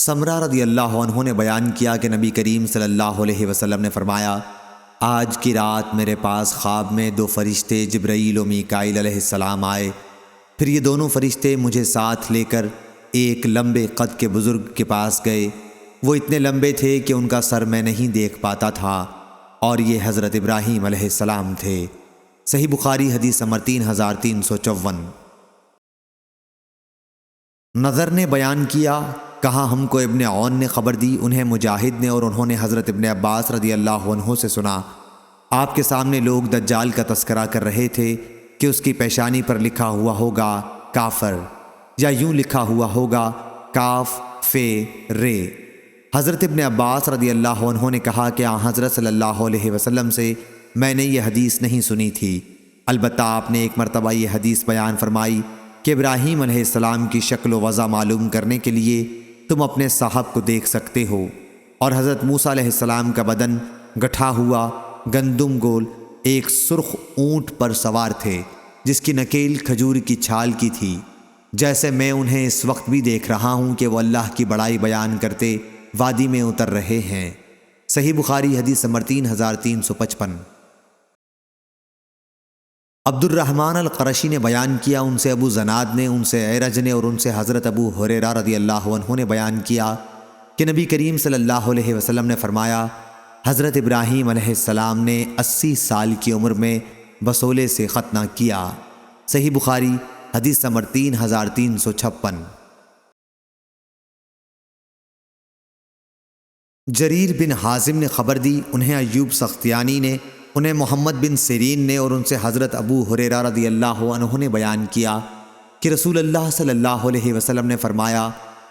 سمرہ رضی اللہ عنہ نے بیان کیا کہ نبی کریم صلی اللہ علیہ وسلم نے فرمایا، آج کی رات میرے پاس خواب میں دو فرشتے جبرائیل و میکائیل علیہ السلام آئے۔ پھر یہ دونوں فرشتے مجھے ساتھ لے کر ایک لمبے قد کے بزرگ کے پاس گئے۔ وہ اتنے لمبے تھے کہ ان کا سر میں نہیں دیکھ پاتا تھا، اور یہ حضرت ابراہیم علیہ السلام تھے۔ صحیح بخاری حدیث نمبر 3354۔ نظر نے بیان کیا، کہا ہم کو ابن عون نے خبر دی، انہیں مجاہد نے، اور انہوں نے حضرت ابن عباس رضی اللہ عنہ سے سنا۔ آپ کے سامنے لوگ دجال کا تذکرہ کر رہے تھے کہ اس کی پیشانی پر لکھا ہوا ہوگا کافر، یا یوں لکھا ہوا ہوگا کاف فے رے۔ حضرت ابن عباس رضی اللہ عنہ نے کہا کہ حضرت صلی اللہ علیہ وسلم سے میں نے یہ حدیث نہیں سنی تھی، البتہ آپ نے ایک مرتبہ یہ حدیث بیان فرمائی کہ ابراہیم علیہ السلام کی شکل و وضع معلوم کرنے کے لیے تم اپنے صاحب کو دیکھ سکتے ہو، اور حضرت موسیٰ علیہ السلام کا بدن گٹھا ہوا گندم گول ایک سرخ اونٹ پر سوار تھے، جس کی نکیل کھجور کی چھال کی تھی، جیسے میں انہیں اس وقت بھی دیکھ رہا ہوں کہ وہ اللہ کی بڑائی بیان کرتے وادی میں اتر رہے ہیں۔ صحیح بخاری حدیث نمبر 3355۔ عبد الرحمن القرشی نے بیان کیا، ان سے ابو زناد نے، ان سے عرج نے، اور ان سے حضرت ابو ہریرہ رضی اللہ عنہ نے بیان کیا کہ نبی کریم صلی اللہ علیہ وسلم نے فرمایا، حضرت ابراہیم علیہ السلام نے 80 سال کی عمر میں بسولے سے ختنہ کیا۔ صحیح بخاری حدیث نمبر 3356۔ جریر بن حازم نے خبر دی، انہیں ایوب سختیانی نے، انہیں محمد بن سیرین نے، اور ان سے حضرت ابو ہریرہ رضی اللہ عنہ نے بیان کیا کہ رسول اللہ صلی اللہ علیہ وسلم نے فرمایا،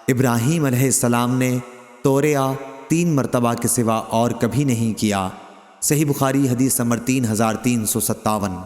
ابراہیم علیہ السلام نے توریہ 3 مرتبہ کے سوا اور کبھی نہیں کیا۔ صحیح بخاری حدیث نمبر 3357۔